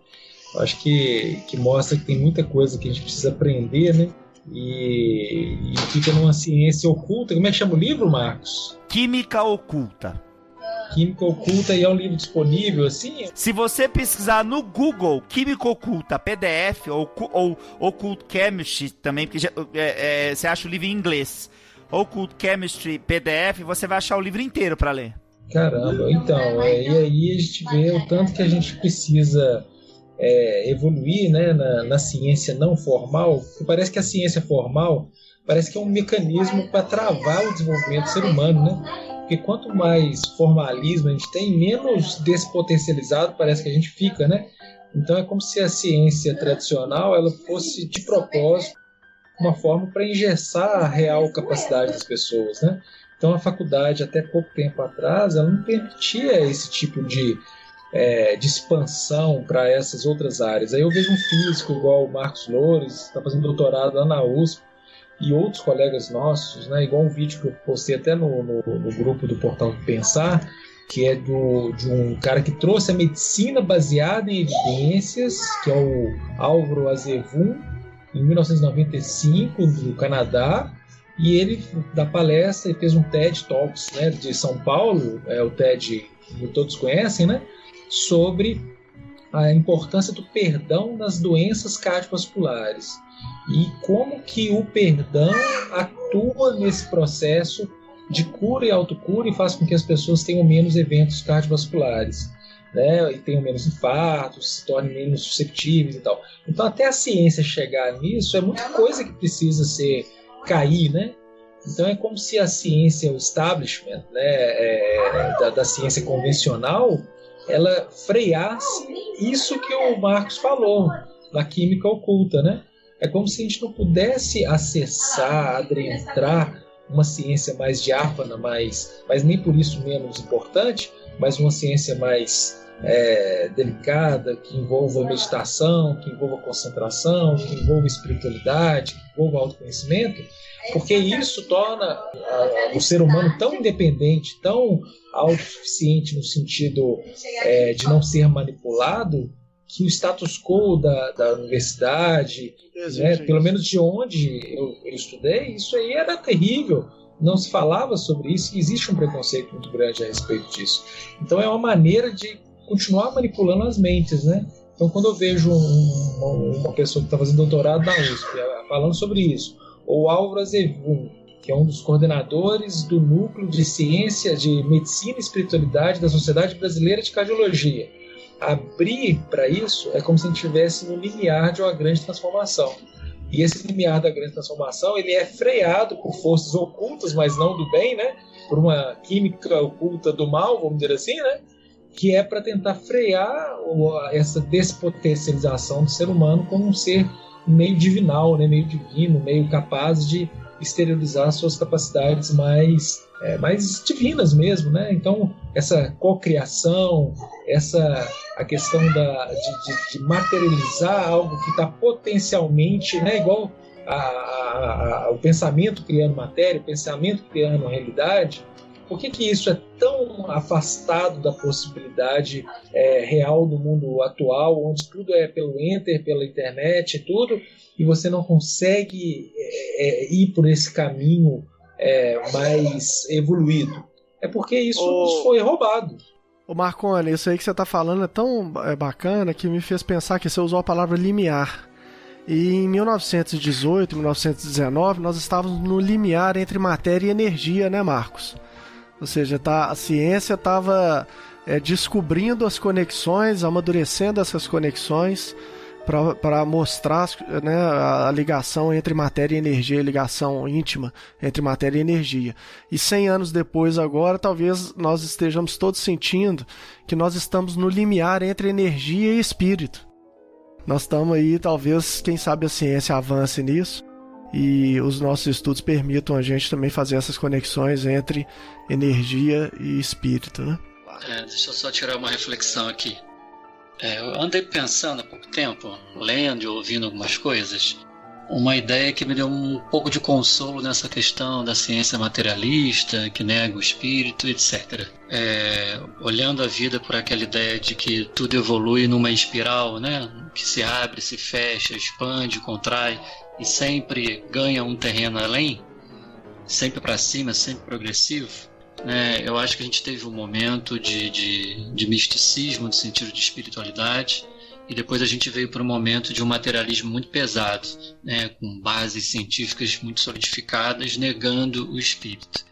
Eu acho que mostra que tem muita coisa que a gente precisa aprender, né? E fica numa ciência oculta. Como é que chama o livro, Marcos? Química Oculta. Química Oculta, e é um livro disponível assim? Se você pesquisar no Google Química Oculta PDF ou Occult Chemistry também, porque você acha o livro em inglês, Occult Chemistry PDF, você vai achar o livro inteiro para ler. Caramba, então, e aí a gente vê o tanto que a gente precisa evoluir, né, na ciência não formal, porque parece que a ciência formal parece que é um mecanismo para travar o desenvolvimento do ser humano, né? Porque quanto mais formalismo a gente tem, menos despotencializado parece que a gente fica, né? Então é como se a ciência tradicional ela fosse de propósito uma forma para engessar a real capacidade das pessoas, né? Então a faculdade até pouco tempo atrás ela não permitia esse tipo de expansão para essas outras áreas. Aí eu vejo um físico igual o Marcos Louros, está fazendo doutorado lá na USP, e outros colegas nossos, né, igual um vídeo que eu postei até no grupo do Portal Pensar, que é de um cara que trouxe a medicina baseada em evidências, que é o Álvaro Azevedo, em 1995, do Canadá, e ele dá palestra e fez um TED Talks, né, de São Paulo, o TED que todos conhecem, né, sobre a importância do perdão nas doenças cardiovasculares. E como que o perdão atua nesse processo de cura e autocura e faz com que as pessoas tenham menos eventos cardiovasculares, né? E tenham menos infartos, se tornem menos susceptíveis e tal. Então até a ciência chegar nisso é muita coisa que precisa cair, né? Então é como se a ciência, o establishment, né, da ciência convencional, ela freasse isso que o Marcos falou, da química oculta, né? É como se a gente não pudesse acessar, adentrar uma ciência mais diáfana, mas nem por isso menos importante, mas uma ciência mais delicada, que envolva meditação, que envolva concentração, que envolva espiritualidade, que envolva autoconhecimento, porque isso torna o ser humano tão independente, tão autossuficiente no sentido de não ser manipulado, que o status quo da universidade, né, pelo menos de onde eu estudei, isso aí era terrível, não se falava sobre isso, e existe um preconceito muito grande a respeito disso. Então é uma maneira de continuar manipulando as mentes, né? Então quando eu vejo uma pessoa que está fazendo doutorado na USP falando sobre isso, ou Álvaro Azevedo, que é um dos coordenadores do Núcleo de Ciência de Medicina e Espiritualidade da Sociedade Brasileira de Cardiologia, abrir para isso é como se a gente estivesse no limiar de uma grande transformação. E esse limiar da grande transformação ele é freado por forças ocultas, mas não do bem, né? Por uma química oculta do mal, vamos dizer assim, né? Que é para tentar frear essa despotencialização do ser humano como um ser meio divinal, né? Meio divino, meio capaz de exteriorizar suas capacidades mais divinas mesmo, né? Então essa cocriação, a questão de materializar algo que está potencialmente, né? Igual o pensamento criando matéria, o pensamento criando realidade. Por que isso é tão afastado da possibilidade real do mundo atual, onde tudo é pelo enter, pela internet e tudo, e você não consegue ir por esse caminho mais evoluído? É porque isso nos foi roubado. Ô Marconi, isso aí que você tá falando é tão bacana que me fez pensar que você usou a palavra limiar. E em 1918, 1919, nós estávamos no limiar entre matéria e energia, né, Marcos? Ou seja, a ciência estava descobrindo as conexões, amadurecendo essas conexões para mostrar, né, a ligação entre matéria e energia, a ligação íntima entre matéria e energia. E 100 anos depois agora, talvez nós estejamos todos sentindo que nós estamos no limiar entre energia e espírito. Nós estamos aí, talvez, quem sabe a ciência avance nisso e os nossos estudos permitam a gente também fazer essas conexões entre energia e espírito, né? Deixa eu só tirar uma reflexão aqui. Eu andei pensando há pouco tempo, lendo e ouvindo algumas coisas, uma ideia que me deu um pouco de consolo nessa questão da ciência materialista, que nega o espírito, etc. Olhando a vida por aquela ideia de que tudo evolui numa espiral, né? Que se abre, se fecha, expande, contrai e sempre ganha um terreno além, sempre para cima, sempre progressivo. Eu acho que a gente teve um momento de misticismo, de sentido de espiritualidade, e depois a gente veio para um momento de um materialismo muito pesado, né, com bases científicas muito solidificadas, negando o espírito.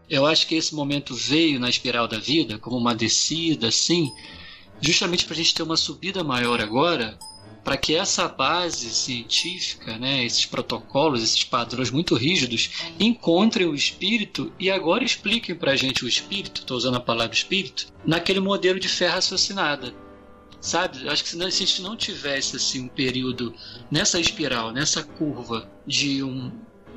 Eu acho que esse momento veio na espiral da vida, como uma descida, assim, justamente para a gente ter uma subida maior agora, para que essa base científica, né, esses protocolos, esses padrões muito rígidos, encontrem o espírito e agora expliquem para a gente o espírito, estou usando a palavra espírito, naquele modelo de fé raciocinada. Sabe? Eu acho que se a gente não tivesse assim, um período nessa espiral, nessa curva de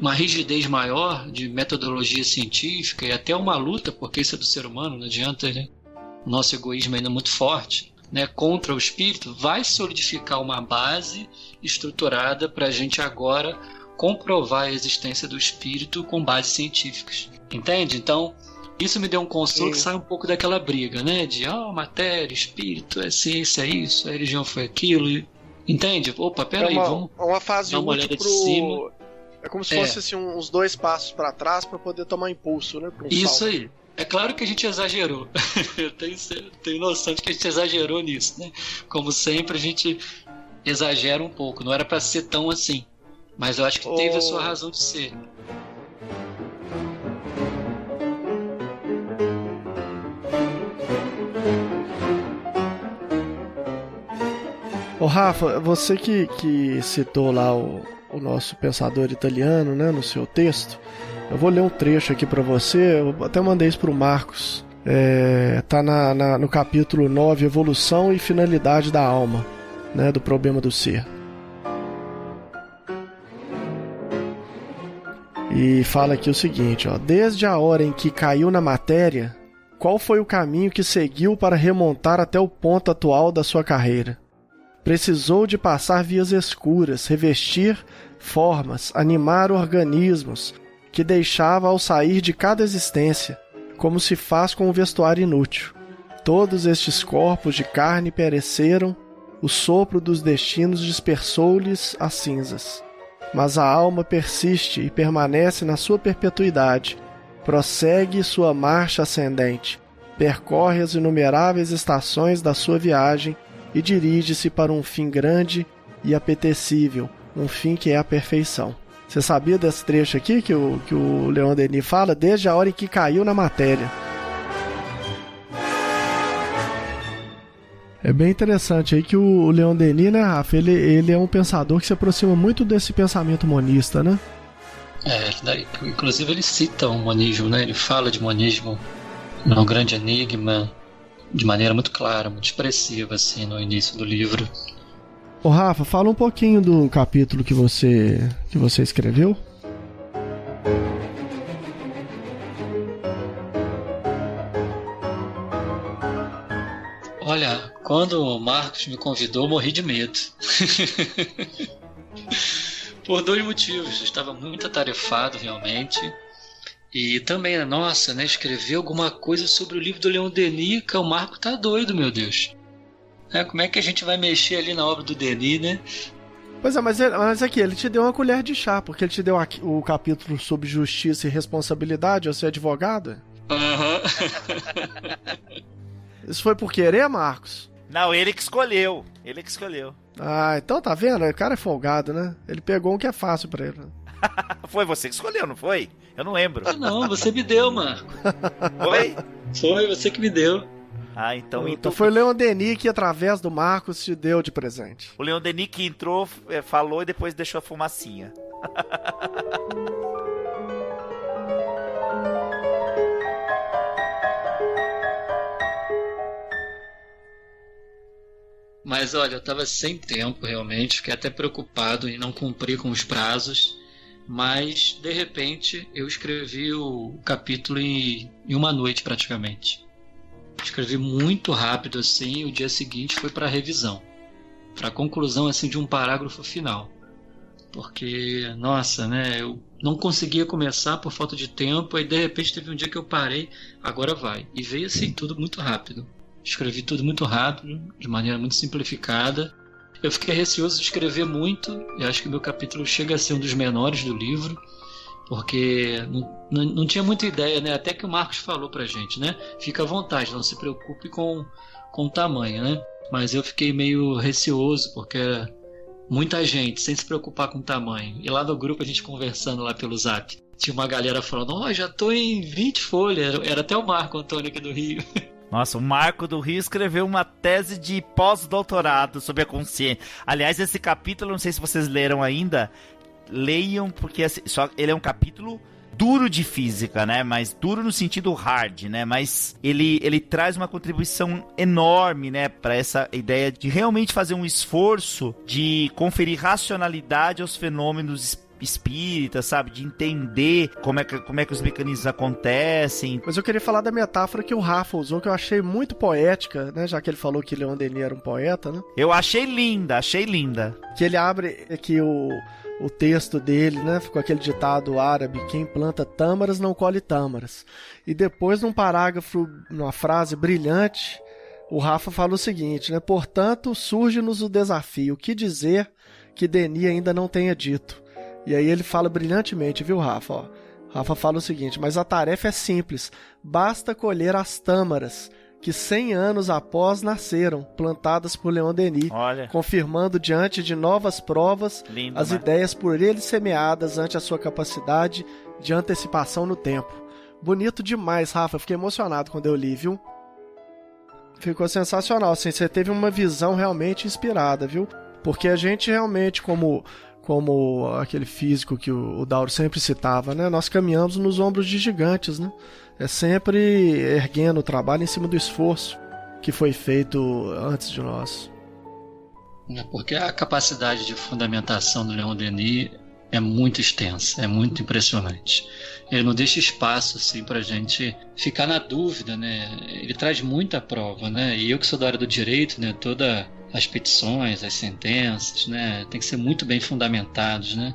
uma rigidez maior de metodologia científica e até uma luta, porque isso é do ser humano, não adianta, né? O nosso egoísmo ainda é muito forte, né, contra o espírito, vai solidificar uma base estruturada para a gente agora comprovar a existência do espírito com bases científicas. Entende? Então, isso me deu um consolo que sai um pouco daquela briga, né? De matéria, espírito, ciência é isso, a religião foi aquilo. Entende? Opa, peraí, vamos uma fase dar uma olhada de cima. É como se fosse assim, uns 2 passos para trás para poder tomar impulso, né? Isso salto. Aí. É claro que a gente exagerou. Eu tenho noção de que a gente exagerou nisso, né? Como sempre, a gente exagera um pouco. Não era para ser tão assim. Mas eu acho que teve a sua razão de ser. Ô Rafa, você que citou lá o nosso pensador italiano, né, no seu texto, eu vou ler um trecho aqui para você, eu até mandei isso pro Marcos. Tá no capítulo 9, Evolução e Finalidade da Alma, né, do Problema do Ser. E fala aqui o seguinte, desde a hora em que caiu na matéria, qual foi o caminho que seguiu para remontar até o ponto atual da sua carreira? Precisou de passar vias escuras, revestir formas, animar organismos, que deixava ao sair de cada existência, como se faz com um vestuário inútil. Todos estes corpos de carne pereceram, o sopro dos destinos dispersou-lhes as cinzas. Mas a alma persiste e permanece na sua perpetuidade, prossegue sua marcha ascendente, percorre as inumeráveis estações da sua viagem e dirige-se para um fim grande e apetecível, um fim que é a perfeição. Você sabia desse trecho aqui que o Leon Denis fala? Desde a hora em que caiu na matéria. É bem interessante aí que o Leon Denis, né, Rafa, ele é um pensador que se aproxima muito desse pensamento monista, né? Inclusive ele cita o monismo, né? Ele fala de monismo no Grande Enigma, de maneira muito clara, muito expressiva, assim, no início do livro. Ô Rafa, fala um pouquinho do capítulo que você escreveu. Olha, quando o Marcos me convidou, eu morri de medo. Por 2 motivos. Eu estava muito atarefado, realmente. E também, nossa, né, escrever alguma coisa sobre o livro do Leon Denis, que o Marco tá doido, meu Deus. Como é que a gente vai mexer ali na obra do Denis, né? Pois é, mas aqui, ele te deu uma colher de chá, porque ele te deu o capítulo sobre justiça e responsabilidade, você é advogado? Aham. Isso foi por querer, Marcos? Não, ele que escolheu. Ah, então tá vendo? O cara é folgado, né? Ele pegou um que é fácil pra ele. Foi você que escolheu, não foi? Eu não lembro. Ah, não, você me deu, Marco. Foi? Foi você que me deu. Ah, então foi o Leon Denis que, através do Marcos, te deu de presente. O Leon Denis que entrou, falou e depois deixou a fumacinha. Mas olha, eu tava sem tempo realmente, fiquei até preocupado em não cumprir com os prazos, mas de repente eu escrevi o capítulo em uma noite praticamente. Escrevi muito rápido assim, o dia seguinte foi para revisão, para conclusão assim de um parágrafo final. Porque, nossa, né, eu não conseguia começar por falta de tempo, e de repente teve um dia que eu parei, agora vai. E veio assim tudo muito rápido. Escrevi tudo muito rápido, de maneira muito simplificada. Eu fiquei receoso de escrever muito, e acho que o meu capítulo chega a ser um dos menores do livro, porque não tinha muita ideia, né? Até que o Marcos falou pra gente, né? Fica à vontade, não se preocupe com o tamanho, né? Mas eu fiquei meio receoso, porque era muita gente, sem se preocupar com o tamanho. E lá no grupo, a gente conversando lá pelo Zap, tinha uma galera falando, já tô em 20 folhas. Era até o Marco Antônio aqui do Rio. Nossa, o Marco do Rio escreveu uma tese de pós-doutorado sobre a consciência. Aliás, esse capítulo, não sei se vocês leram ainda, leiam, porque ele é um capítulo duro de física, né? Mas duro no sentido hard, né? Mas ele traz uma contribuição enorme, né? Para essa ideia de realmente fazer um esforço de conferir racionalidade aos fenômenos espírita, sabe? De entender como é que os mecanismos acontecem. Mas eu queria falar da metáfora que o Rafa usou, que eu achei muito poética, né? Já que ele falou que Leon Denis era um poeta, né? Eu achei linda. Que ele abre aqui o texto dele, né? Com aquele ditado árabe, quem planta tâmaras não colhe tâmaras. E depois, num parágrafo, numa frase brilhante, o Rafa fala o seguinte, né? Portanto, surge-nos o desafio, o que dizer que Denis ainda não tenha dito? E aí ele fala brilhantemente, viu, Rafa? Ó, Rafa fala o seguinte, mas a tarefa é simples, basta colher as tâmaras, que 100 anos após nasceram, plantadas por Leon Denis, confirmando diante de novas provas as ideias por ele semeadas ante a sua capacidade de antecipação no tempo. Bonito demais, Rafa, fiquei emocionado quando eu li, viu? Ficou sensacional, assim, você teve uma visão realmente inspirada, viu? Porque a gente realmente, como aquele físico que o Dauro sempre citava, né? Nós caminhamos nos ombros de gigantes, né? É sempre erguendo o trabalho em cima do esforço que foi feito antes de nós. Porque a capacidade de fundamentação do Leon Denis é muito extensa, é muito impressionante. Ele não deixa espaço assim, para a gente ficar na dúvida, né? Ele traz muita prova, né? E eu que sou da área do direito, né? Todas as petições, as sentenças, né? Tem que ser muito bem fundamentados, né?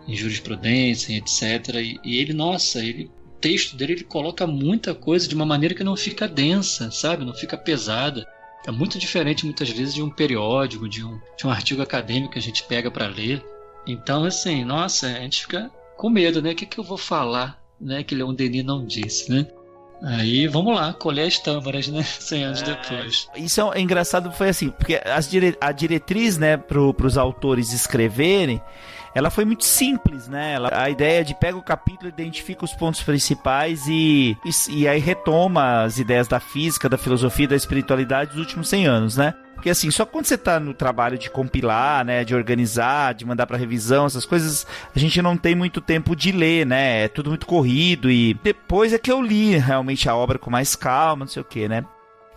Em jurisprudência, etc. E ele, o texto dele, ele coloca muita coisa de uma maneira que não fica densa, sabe? Não fica pesada. É muito diferente, muitas vezes, de um periódico, de um artigo acadêmico que a gente pega para ler. Então, assim, nossa, a gente fica com medo, né? O que eu vou falar, né? Que Leon Denis não disse, né? Aí, vamos lá, colher as tâmaras, né? 100 anos depois. Isso é engraçado, foi assim, porque a diretriz, né, pros autores escreverem, ela foi muito simples, né? A ideia de pega o capítulo, identifica os pontos principais e aí retoma as ideias da física, da filosofia, da espiritualidade dos últimos 100 anos, né? Porque assim, só quando você tá no trabalho de compilar, né, de organizar, de mandar pra revisão, essas coisas, a gente não tem muito tempo de ler, né? É tudo muito corrido e depois é que eu li realmente a obra com mais calma, não sei o que, né?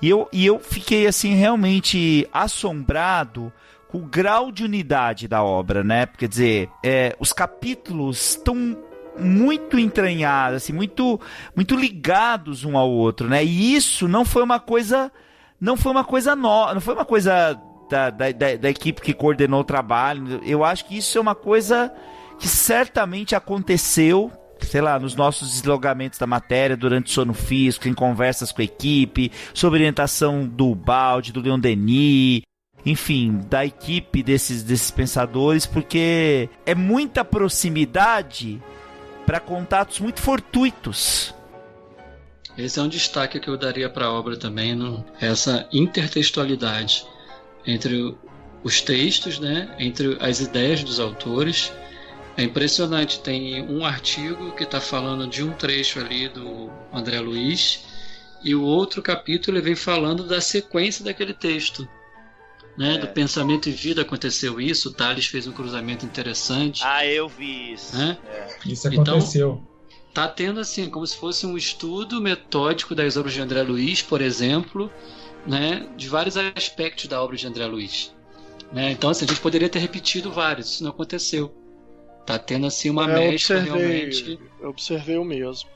E eu fiquei assim realmente assombrado com o grau de unidade da obra, né? Quer dizer, os capítulos estão muito entranhados, assim, muito, muito ligados um ao outro, né? E isso não foi uma coisa nova, não foi uma coisa da equipe que coordenou o trabalho. Eu acho que isso é uma coisa que certamente aconteceu, sei lá, nos nossos deslogamentos da matéria, durante o sono físico, em conversas com a equipe, sob orientação do Baldi, do Leon Denis, enfim, da equipe desses pensadores, porque é muita proximidade para contatos muito fortuitos. Esse é um destaque que eu daria para a obra também, essa intertextualidade entre os textos, né, entre as ideias dos autores. É impressionante, tem um artigo que está falando de um trecho ali do André Luiz, e o outro capítulo ele vem falando da sequência daquele texto, né, do pensamento e vida aconteceu isso, o Tales fez um cruzamento interessante. Eu vi isso. Né? Isso aconteceu. Então, tá tendo assim, como se fosse um estudo metódico das obras de André Luiz, por exemplo, né, de vários aspectos da obra de André Luiz. Né? Então, assim, a gente poderia ter repetido vários, isso não aconteceu. Tá tendo assim uma mescla realmente. Eu observei o mesmo.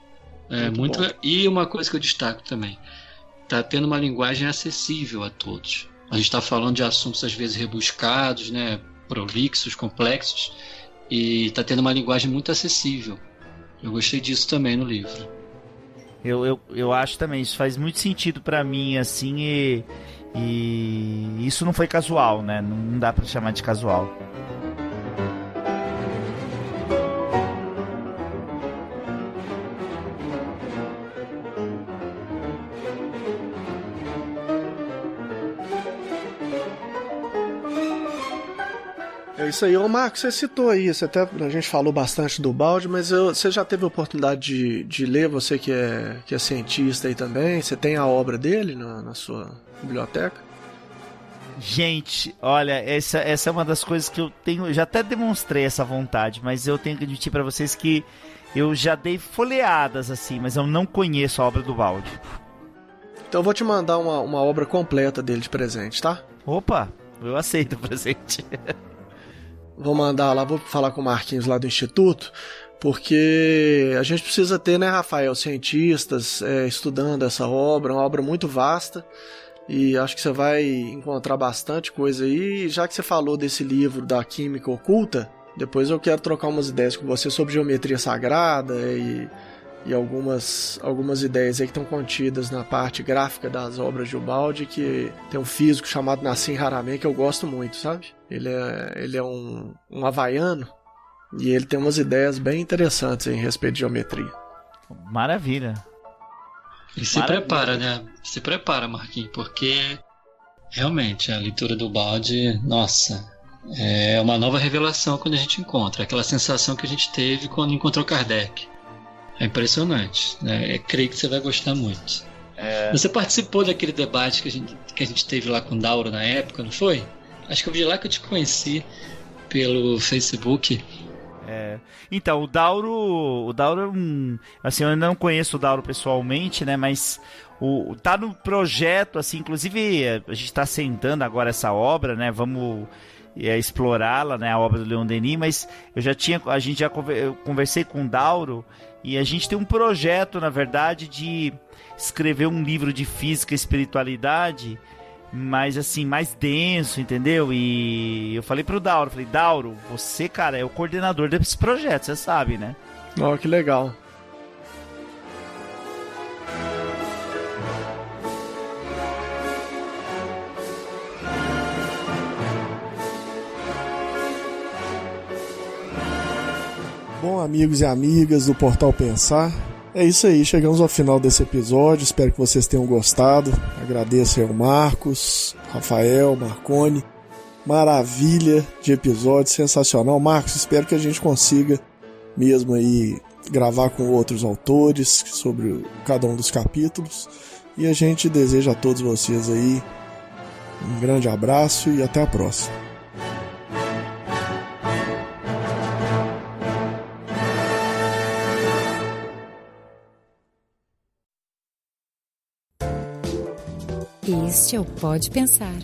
Muito e uma coisa que eu destaco também, tá tendo uma linguagem acessível a todos. A gente está falando de assuntos às vezes rebuscados, né, prolixos, complexos, e tá tendo uma linguagem muito acessível. Eu gostei disso também no livro. Eu acho também, isso faz muito sentido para mim, assim, e isso não foi casual, né? Não dá para chamar de casual. É isso aí. Ô Marcos, você citou aí, a gente falou bastante do balde, mas você já teve a oportunidade de ler, você que é cientista aí também, você tem a obra dele na sua biblioteca? Gente, olha, essa é uma das coisas que eu tenho, já até demonstrei essa vontade, mas eu tenho que admitir pra vocês que eu já dei folheadas assim, mas eu não conheço a obra do balde. Então eu vou te mandar uma obra completa dele de presente, tá? Opa, eu aceito o presente. Vou mandar lá, vou falar com o Marquinhos lá do Instituto, porque a gente precisa ter, né, Rafael, cientistas estudando essa obra, uma obra muito vasta, e acho que você vai encontrar bastante coisa aí. Já que você falou desse livro da Química Oculta, depois eu quero trocar umas ideias com você sobre geometria sagrada e algumas ideias aí que estão contidas na parte gráfica das obras de Ubaldi, que tem um físico chamado Nassim Haramein que eu gosto muito, sabe? Ele é um havaiano e ele tem umas ideias bem interessantes aí em respeito de geometria. Maravilha. E se prepara, né? Se prepara, Marquinhos, porque realmente a leitura do Ubaldi, nossa, é uma nova revelação quando a gente encontra. Aquela sensação que a gente teve quando encontrou Kardec. É impressionante, né? Eu creio que você vai gostar muito. Você participou daquele debate que a gente teve lá com o Dauro na época, não foi? Acho que eu vi lá que eu te conheci pelo Facebook. Então, o Dauro é um... Assim, eu ainda não conheço o Dauro pessoalmente, né? Mas tá no projeto, assim, inclusive a gente está sentando agora essa obra, né? Vamos explorá-la, né? A obra do Leon Denis, mas eu conversei com o Dauro e a gente tem um projeto, na verdade, de escrever um livro de física e espiritualidade, mas assim, mais denso, entendeu? E eu falei pro Dauro, Dauro, você, cara, é o coordenador desse projeto, você sabe, né? Ó, que legal. Bom, amigos e amigas do Portal Pensar, é isso aí, chegamos ao final desse episódio, espero que vocês tenham gostado. Agradeço ao Marcos, Rafael, Marconi, maravilha de episódio, sensacional. Marcos, espero que a gente consiga mesmo aí gravar com outros autores sobre cada um dos capítulos, e a gente deseja a todos vocês aí um grande abraço e até a próxima. Este é o Pode Pensar.